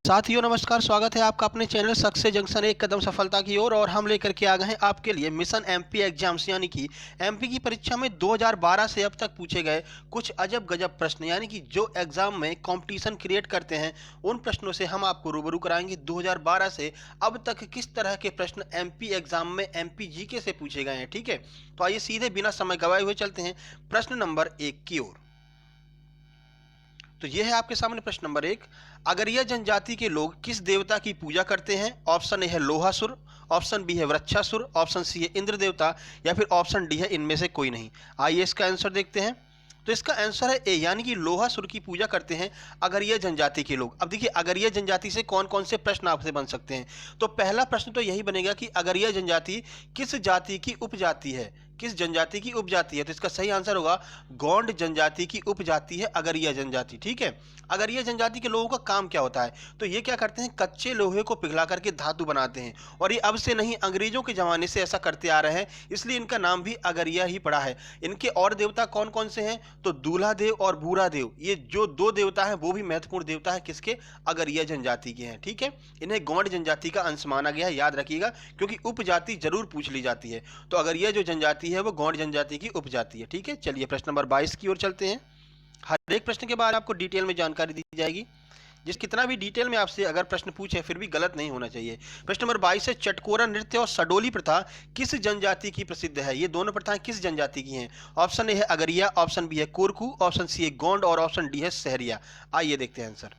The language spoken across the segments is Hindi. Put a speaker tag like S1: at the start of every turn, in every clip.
S1: साथियों नमस्कार, स्वागत है आपका अपने चैनल सक्सेस जंक्शन एक कदम सफलता की ओर। और हम लेकर के आ गए हैं आपके लिए मिशन एमपी एग्जाम्स, यानी कि एमपी की परीक्षा में 2012 से अब तक पूछे गए कुछ अजब गजब प्रश्न, यानी कि जो एग्जाम में कंपटीशन क्रिएट करते हैं उन प्रश्नों से हम आपको रूबरू कराएंगे। 2012 से अब तक किस तरह के प्रश्न एमपी एग्जाम में एमपी जीके से पूछे गए हैं। ठीक है, तो आइए सीधे बिना समय गवाए हुए चलते हैं प्रश्न नंबर 1 की ओर। तो यह है आपके सामने प्रश्न नंबर 1। अगरिया जनजाति के लोग किस देवता की पूजा करते हैं? ऑप्शन ए है लोहासुर, ऑप्शन बी है वृक्षासुर, ऑप्शन सी है इंद्र देवता, या फिर ऑप्शन डी है इनमें से कोई नहीं। आइए इसका आंसर देखते हैं। तो इसका आंसर है ए, यानी कि लोहासुर की पूजा करते हैं अगरिया जनजाति के लोग। अब देखिए, अगरिया जनजाति से कौन कौन से प्रश्न आपसे बन सकते हैं। तो पहला प्रश्न तो यही बनेगा कि अगरिया जनजाति किस जाति की उपजाति है, किस जनजाति की उपजाति है। तो इसका सही आंसर होगा गोंड जनजाति की उपजाति है अगरिया जनजाति। ठीक है, अगरिया जनजाति के लोगों का काम क्या होता है? तो ये क्या करते हैं, कच्चे लोहे को पिघला करके धातु बनाते हैं। और ये अब से नहीं, अंग्रेजों के जमाने से ऐसा करते आ रहे हैं, इसलिए इनका नाम भी अगरिया ही पड़ा है। इनके और देवता कौन कौन से हैं? तो दूल्हा देव और भूरा देव, ये जो दो देवता हैं वो भी महत्वपूर्ण देवता है किसके? अगरिया जनजाति के हैं। ठीक है, इन्हें गोंड जनजाति का अंश माना गया है, याद रखिएगा, क्योंकि उपजाति जरूर पूछ ली जाती है। तो अगरिया जो जनजाति है वो गोंड जनजाति की उपजाति है। ठीक है, चलिए प्रश्न नंबर 22 की ओर चलते हैं। हर एक प्रश्न के बारे में आपको डिटेल में जानकारी दी जाएगी, जिस कितना भी डिटेल में आपसे अगर प्रश्न पूछे फिर भी गलत नहीं होना चाहिए। प्रश्न नंबर 22 है, चटकोरा नृत्य और सडोली प्रथा किस जनजाति की प्रसिद्ध है? ये दोनों प्रथाएं किस जनजाति की हैं? ऑप्शन ए है अगरिया, ऑप्शन बी है कोरकू, ऑप्शन सी है गोंड और ऑप्शन डी है सहरिया। आइए देखते हैं आंसर।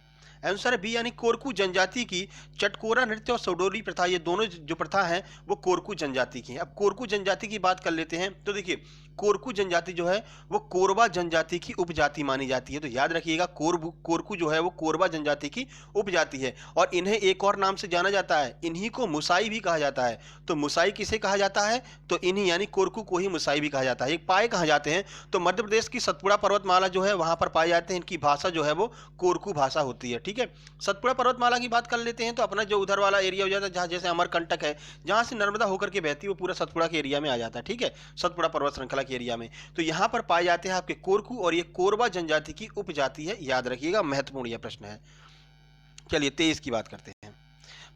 S1: आंसर है बी, यानी कोरकू जनजाति की चटकोरा नृत्य और सडोली प्रथा, ये दोनों जो प्रथा हैं वो कोरकू जनजाति की हैं। अब कोरकू जनजाति की बात कर लेते हैं। तो देखिए, कोरकू जनजाति जो है वो कोरबा जनजाति की उपजाति मानी जाती है। तो याद रखिएगा, कोरकू जो है वो कोरबा जनजाति की उपजाति है। और इन्हें एक और नाम से जाना जाता है, इन्हीं को मुसाई भी कहा जाता है। तो मुसाई किसे कहा जाता है? तो इन्हीं यानी कोरकू को ही मुसाई भी कहा जाता है। एक पाए कहा जाते हैं तो मध्य प्रदेश की सतपुड़ा पर्वतमाला जो है वहां पर पाए जाते हैं। इनकी भाषा जो है वो कोरकू भाषा होती है। ठीक है, सतपुड़ा पर्वतमाला की बात कर लेते हैं तो अपना जो उधर वाला एरिया हो जाता है, जहाँ जैसे अमरकंटक है, जहाँ से नर्मदा होकर के बहती है, वो पूरा सतपुड़ा के एरिया में आ जाता है। ठीक है, सतपुड़ा पर्वत श्रृंखला के एरिया में। तो यहाँ पर पाए जाते हैं आपके कोरकू, और ये कोरबा जनजाति की उपजाति है, याद रखिएगा, महत्वपूर्ण यह प्रश्न है। चलिए 23 की बात करते हैं।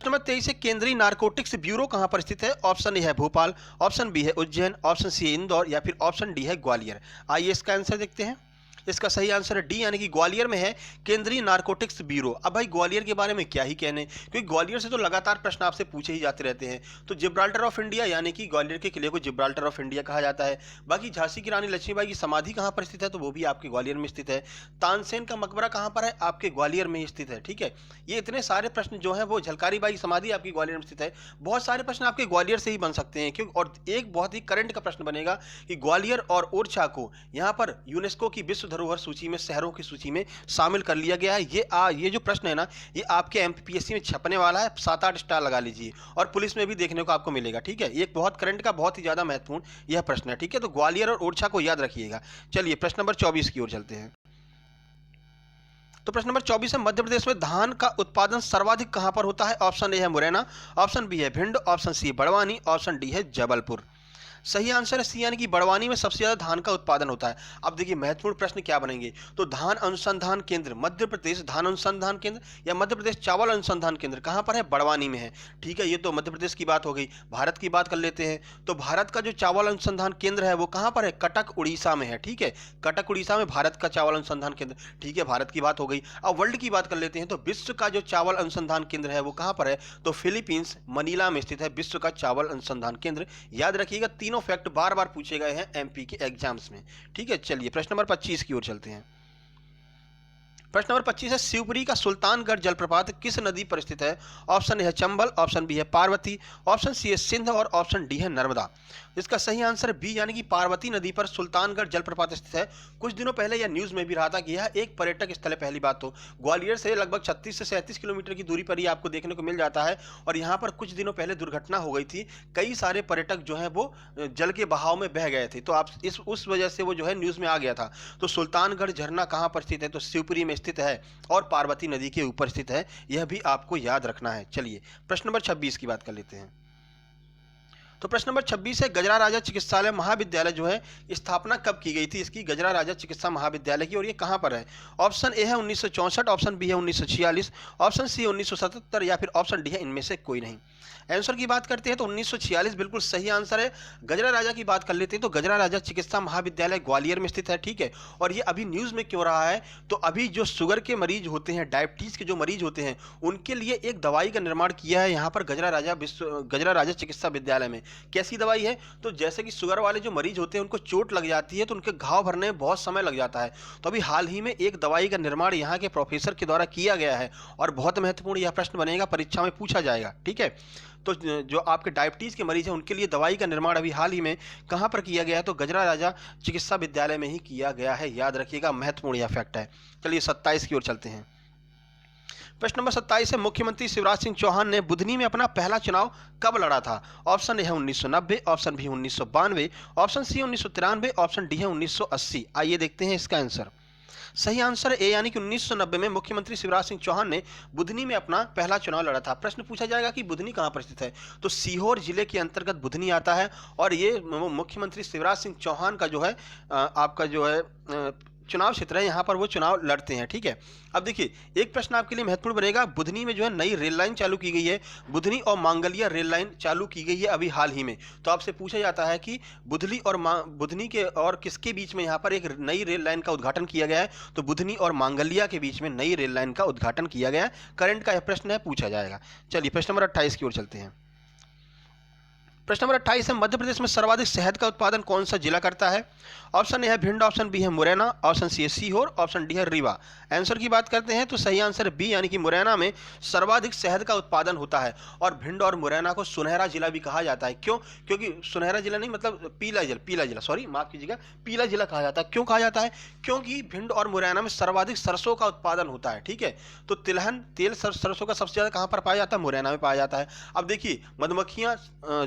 S1: नंबर 23 है, केंद्रीय नारकोटिक्स ब्यूरो कहां पर स्थित है? ऑप्शन ए है भोपाल, ऑप्शन बी है उज्जैन, ऑप्शन सी है इंदौर, या फिर ऑप्शन डी है ग्वालियर। आइए इसका आंसर देखते हैं। इसका सही आंसर है डी, यानी कि ग्वालियर में है केंद्रीय नारकोटिक्स ब्यूरो। अब भाई ग्वालियर के बारे में क्या ही कहने, क्योंकि ग्वालियर से तो लगातार प्रश्न आपसे पूछे ही जाते रहते हैं। तो जिब्राल्टर ऑफ इंडिया, यानी कि ग्वालियर के किले को जिब्राल्टर ऑफ इंडिया कहा जाता है। बाकी झांसी की रानी लक्ष्मीबाई की समाधि कहाँ पर स्थित है? तो वो भी आपके ग्वालियर में स्थित है। तानसेन का मकबरा कहाँ पर है? आपके ग्वालियर में ही स्थित है। ठीक है, ये इतने सारे प्रश्न जो है वो, झलकारी बाई समाधि आपकी ग्वालियर में स्थित है। बहुत सारे प्रश्न आपके ग्वालियर से ही बन सकते हैं। क्यों? और एक बहुत ही करंट का प्रश्न बनेगा कि ग्वालियर और ओरछा को यहाँ पर यूनेस्को की विश्व धरोहर सूची में, शहरों की सूची में शामिल कर लिया गया है। ये जो प्रश्न है ना, ये आपके एमपीएससी में छपने वाला है। 7-8 स्टार लगा लीजिए, और पुलिस में भी देखने को आपको मिलेगा। ठीक है, ये एक बहुत करंट का, बहुत ही ज्यादा महत्वपूर्ण यह प्रश्न है। ठीक है, तो ग्वालियर और ओरछा को याद रखिएगा। चलिए प्रश्न नंबर 24 की ओर चलते हैं। तो प्रश्न नंबर 24 है, मध्य प्रदेश में धान का उत्पादन सर्वाधिक कहां पर होता है? ऑप्शन ए है मुरैना, ऑप्शन बी है भिंड, ऑप्शन सी है बड़वानी, ऑप्शन डी है जबलपुर। सही आंसर है सी, यानी कि बड़वानी में सबसे ज्यादा धान का उत्पादन होता है। अब देखिए, महत्वपूर्ण प्रश्न क्या बनेंगे। तो धान अनुसंधान केंद्र, मध्य प्रदेश धान अनुसंधान केंद्र या मध्य प्रदेश चावल अनुसंधान केंद्र कहां पर है? बड़वानी में है। ठीक है, ये तो मध्य प्रदेश की बात हो गई। भारत की बात कर लेते हैं। तो भारत का जो चावल अनुसंधान केंद्र है वो कहां पर है? कटक उड़ीसा में है। ठीक है, कटक उड़ीसा में भारत का चावल अनुसंधान केंद्र। ठीक है, भारत की बात हो गई। अब वर्ल्ड की बात कर लेते हैं। तो विश्व का जो चावल अनुसंधान केंद्र है वो कहां पर है? तो फिलीपींस मनीला में स्थित है विश्व का चावल अनुसंधान केंद्र। याद रखिएगा, तीनों फैक्ट बार बार पूछे गए हैं एमपी के एग्जाम्स में। ठीक है, चलिए प्रश्न नंबर 25 की ओर चलते हैं। प्रश्न नंबर 25 है, शिवपुरी का सुल्तानगढ़ जलप्रपात किस नदी पर स्थित है? ऑप्शन ए है चंबल, ऑप्शन बी है पार्वती, ऑप्शन सी है सिंध, और ऑप्शन डी है नर्मदा। इसका सही आंसर है बी, यानी कि पार्वती नदी पर सुल्तानगढ़ जलप्रपात स्थित है। कुछ दिनों पहले यह न्यूज में भी रहा था कि यह एक पर्यटक स्थल है। पहली बात तो ग्वालियर से लगभग 36 से 37 किलोमीटर की दूरी पर ही आपको देखने को मिल जाता है। और यहाँ पर कुछ दिनों पहले दुर्घटना हो गई थी, कई सारे पर्यटक जो है वो जल के बहाव में बह गए थे। तो आप उस वजह से वो जो है न्यूज में आ गया था। तो सुल्तानगढ़ झरना कहाँ पर स्थित है? तो शिवपुरी में स्थित है, और पार्वती नदी के ऊपर स्थित है। यह भी आपको याद रखना है। चलिए प्रश्न नंबर 26 की बात कर लेते हैं। तो प्रश्न नंबर 26 है, गजरा राजा चिकित्सालय महाविद्यालय जो है स्थापना कब की गई थी इसकी, गजरा राजा चिकित्सा महाविद्यालय की, और ये कहाँ पर है? ऑप्शन ए है 1964, ऑप्शन बी है 1946, ऑप्शन सी 1977 या फिर ऑप्शन डी है इनमें से कोई नहीं। आंसर की बात करते हैं तो 1946 बिल्कुल सही आंसर है। गजरा राजा की बात कर लेते हैं तो गजरा राजा चिकित्सा महाविद्यालय ग्वालियर में स्थित है, ठीक है। और ये अभी न्यूज़ में क्यों रहा है, तो अभी जो शुगर के मरीज होते हैं, डायबिटीज़ के जो मरीज होते हैं, उनके लिए एक दवाई का निर्माण किया है यहाँ पर गजरा राजा चिकित्सा विद्यालय में। कैसी दवाई है, तो जैसे कि शुगर वाले जो मरीज होते हैं उनको चोट लग जाती है तो उनके घाव भरने में बहुत समय लग जाता है। तो अभी हाल ही में एक दवाई का निर्माण यहाँ के प्रोफेसर के द्वारा किया गया है और बहुत महत्वपूर्ण यह प्रश्न बनेगा, परीक्षा में पूछा जाएगा, ठीक है। तो जो आपके डायबिटीज़ के मरीज हैं उनके लिए दवाई का निर्माण अभी हाल ही में कहाँ पर किया गया है, तो गजरा राजा चिकित्सा विद्यालय में ही किया गया है, याद रखिएगा, महत्वपूर्ण यह फैक्ट है। चलिए 27 की ओर चलते हैं। प्रश्न नंबर 27 है, मुख्यमंत्री शिवराज सिंह चौहान ने बुधनी में अपना पहला चुनाव कब लड़ा था? ऑप्शन ए है 1990, option B 1992, option C 1993, option D है 1980। आइए देखते हैं इसका आंसर। सही आंसर ए यानी कि 1990 में मुख्यमंत्री शिवराज सिंह चौहान ने बुधनी में अपना पहला चुनाव लड़ा था। प्रश्न पूछा जाएगा कि बुधनी कहां पर स्थित है, तो सीहोर जिले के अंतर्गत बुधनी आता है और ये मुख्यमंत्री शिवराज सिंह चौहान का जो है आपका जो है चुनाव क्षेत्र है, यहाँ पर वो चुनाव लड़ते हैं, ठीक है। अब देखिए एक प्रश्न आपके लिए महत्वपूर्ण बनेगा, बुधनी में जो है नई रेल लाइन चालू की गई है, बुधनी और मांगलिया रेल लाइन चालू की गई है अभी हाल ही में। तो आपसे पूछा जाता है कि बुधनी के और किसके बीच में यहाँ पर एक नई रेल लाइन का उद्घाटन किया गया है, तो बुधनी और मांगलिया के बीच में नई रेल लाइन का उद्घाटन किया गया है। करंट का यह प्रश्न है, पूछा जाएगा। चलिए प्रश्न नंबर 28 की ओर चलते हैं। प्रश्न नंबर 28 है, मध्य प्रदेश में सर्वाधिक शहद का उत्पादन कौन सा जिला करता है? ऑप्शन ए है भिंड, ऑप्शन बी है मुरैना, ऑप्शन सी है सीहोर, ऑप्शन डी है रीवा। आंसर की बात करते हैं तो सही आंसर बी यानी कि मुरैना में सर्वाधिक शहद का उत्पादन होता है। और भिंड और मुरैना को सुनहरा जिला भी कहा जाता है। क्यों? क्योंकि सुनहरा जिला नहीं, मतलब पीला जिला, सॉरी माफ कीजिएगा, पीला जिला कहा जाता है। क्यों कहा जाता है? क्योंकि भिंड और मुरैना में सर्वाधिक सरसों का उत्पादन होता है, ठीक है। तो तिलहन तेल सरसों का सबसे ज्यादा कहां पर पाया जाता है? मुरैना में पाया जाता है। अब देखिए मधुमक्खियां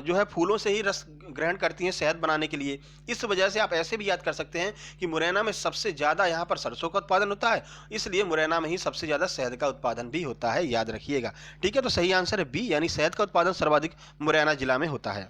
S1: जो है फूलों से ही रस ग्रहण करती हैं शहद बनाने के लिए, इस वजह से आप ऐसे भी याद कर सकते हैं कि मुरैना में सबसे ज्यादा यहाँ पर सरसों का उत्पादन होता है, इसलिए मुरैना में ही सबसे ज्यादा शहद का उत्पादन भी होता है, याद रखिएगा, ठीक है। तो सही आंसर है बी यानी शहद का उत्पादन सर्वाधिक मुरैना जिला में होता है।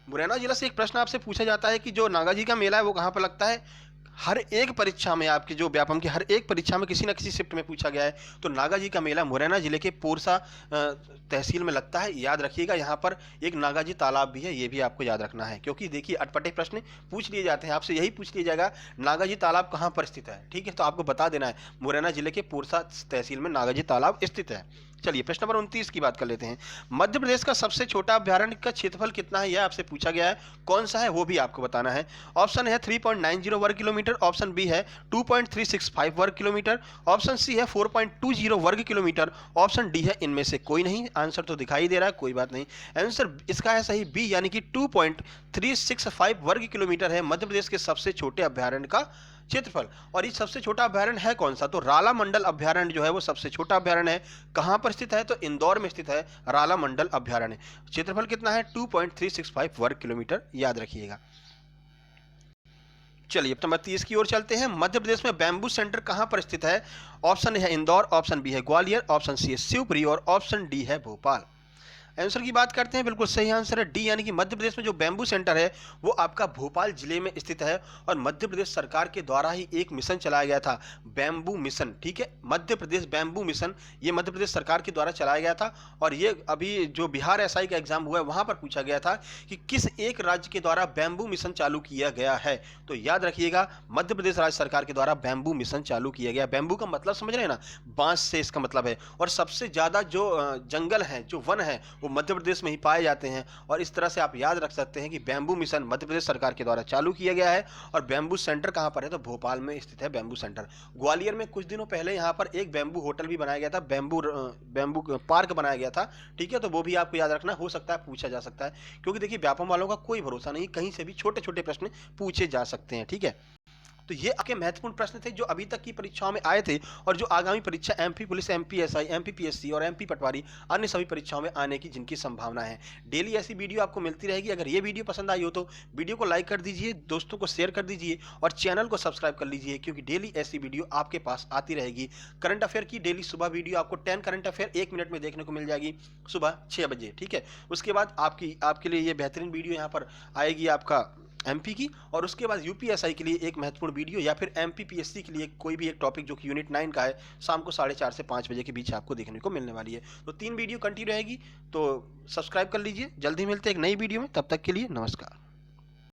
S1: मुरैना जिला से एक प्रश्न आपसे पूछा जाता है कि जो नागा जी का मेला है वो कहाँ पर लगता है? हर एक परीक्षा में आपकी जो व्यापम की हर एक परीक्षा में किसी न किसी शिफ्ट में पूछा गया है। तो नागा जी का मेला मुरैना जिले के पोरसा तहसील में लगता है, याद रखिएगा। यहाँ पर एक नागा जी तालाब भी है, ये भी आपको याद रखना है, क्योंकि देखिए अटपटे प्रश्न पूछ लिए जाते हैं आपसे, यही पूछ लिया जाएगा नागा जी तालाब कहाँ पर स्थित है, ठीक है। तो आपको बता देना है मुरैना जिले के पोरसा तहसील में नागा जी तालाब स्थित है। चलिए प्रश्न नंबर 29 की बात कर लेते हैं। मध्य प्रदेश का सबसे छोटा अभ्यारण्य का क्षेत्रफल कितना है, यह आपसे पूछा गया है। कौन सा है वो भी आपको बताना है। ऑप्शन है 3.90 वर्ग किलोमीटर, ऑप्शन बी है 2.365 वर्ग किलोमीटर, ऑप्शन सी है 4.20 वर्ग किलोमीटर, ऑप्शन डी है इनमें से कोई नहीं। आंसर तो दिखाई दे रहा है, कोई बात नहीं, आंसर इसका है सही बी यानी कि 2.365 वर्ग किलोमीटर है मध्य प्रदेश के सबसे छोटे अभ्यारण्य का क्षेत्रफल। और ये सबसे छोटा अभ्यारण्य है कौन सा, तो राला मंडल अभ्यारण्य जो है वो सबसे छोटा अभ्यारण्य है। कहां पर स्थित है, तो इंदौर में स्थित है राला मंडल अभ्यारण्य। क्षेत्रफल कितना है? 2.365 वर्ग किलोमीटर, याद रखिएगा। चलिए अब नंबर 30 की ओर चलते हैं। मध्य प्रदेश में बैम्बू सेंटर कहां पर स्थित है? ऑप्शन ए है इंदौर, ऑप्शन बी है ग्वालियर, ऑप्शन सी है शिवपुरी और ऑप्शन डी है भोपाल। आंसर की बात करते हैं, बिल्कुल सही आंसर है डी यानी कि मध्य प्रदेश में जो बैम्बू सेंटर है वो आपका भोपाल जिले में स्थित है। और मध्य प्रदेश सरकार के द्वारा ही एक मिशन चलाया गया था, बैम्बू मिशन, ठीक है। मध्य प्रदेश बैम्बू मिशन, ये मध्य प्रदेश सरकार के द्वारा चलाया गया था। और ये अभी जो बिहार एसआई का एग्जाम हुआ है वहां पर पूछा गया था कि किस एक राज्य के द्वारा बैम्बू मिशन चालू किया गया है। तो याद रखिएगा मध्य प्रदेश राज्य सरकार के द्वारा बैम्बू मिशन चालू किया गया। बैम्बू का मतलब समझ रहे हैं ना, बांस से इसका मतलब है। और सबसे ज्यादा जो जंगल है, जो वन है, वो मध्य प्रदेश में ही पाए जाते हैं। और इस तरह से आप याद रख सकते हैं कि बैम्बू मिशन मध्य प्रदेश सरकार के द्वारा चालू किया गया है। और बैम्बू सेंटर कहां पर है, तो भोपाल में स्थित है बैम्बू सेंटर। ग्वालियर में कुछ दिनों पहले यहां पर एक बैम्बू होटल भी बनाया गया था, बैम्बू पार्क बनाया गया था, ठीक है। तो वो भी आपको याद रखना, हो सकता है पूछा जा सकता है, क्योंकि देखिए व्यापम वालों का कोई भरोसा नहीं, कहीं से भी छोटे छोटे प्रश्न पूछे जा सकते हैं, ठीक है। तो ये आपके महत्वपूर्ण प्रश्न थे जो अभी तक की परीक्षाओं में आए थे और जो आगामी परीक्षा MP police, MP SI, MP PSC और एमपी पटवारी अन्य सभी परीक्षाओं में आने की जिनकी संभावना है। डेली ऐसी वीडियो आपको मिलती रहेगी। अगर ये वीडियो पसंद आई हो तो वीडियो को लाइक कर दीजिए, दोस्तों को शेयर कर दीजिए और चैनल को सब्सक्राइब कर लीजिए, क्योंकि डेली ऐसी वीडियो आपके पास आती रहेगी। करंट अफेयर की डेली सुबह वीडियो आपको 10 करंट अफेयर 1 मिनट में देखने को मिल जाएगी सुबह 6 बजे, ठीक है। उसके बाद आपके लिए ये बेहतरीन वीडियो यहाँ पर आएगी आपका एमपी की, और उसके बाद यूपीएसआई के लिए एक महत्वपूर्ण वीडियो या फिर एमपी पीएससी के लिए कोई भी एक टॉपिक जो कि यूनिट 9 का है, शाम को 4:30 से 5 बजे के बीच आपको देखने को मिलने वाली है। तो 3 वीडियो कंटिन्यू रहेगी, तो सब्सक्राइब कर लीजिए। जल्दी मिलते हैं एक नई वीडियो में, तब तक के लिए नमस्कार।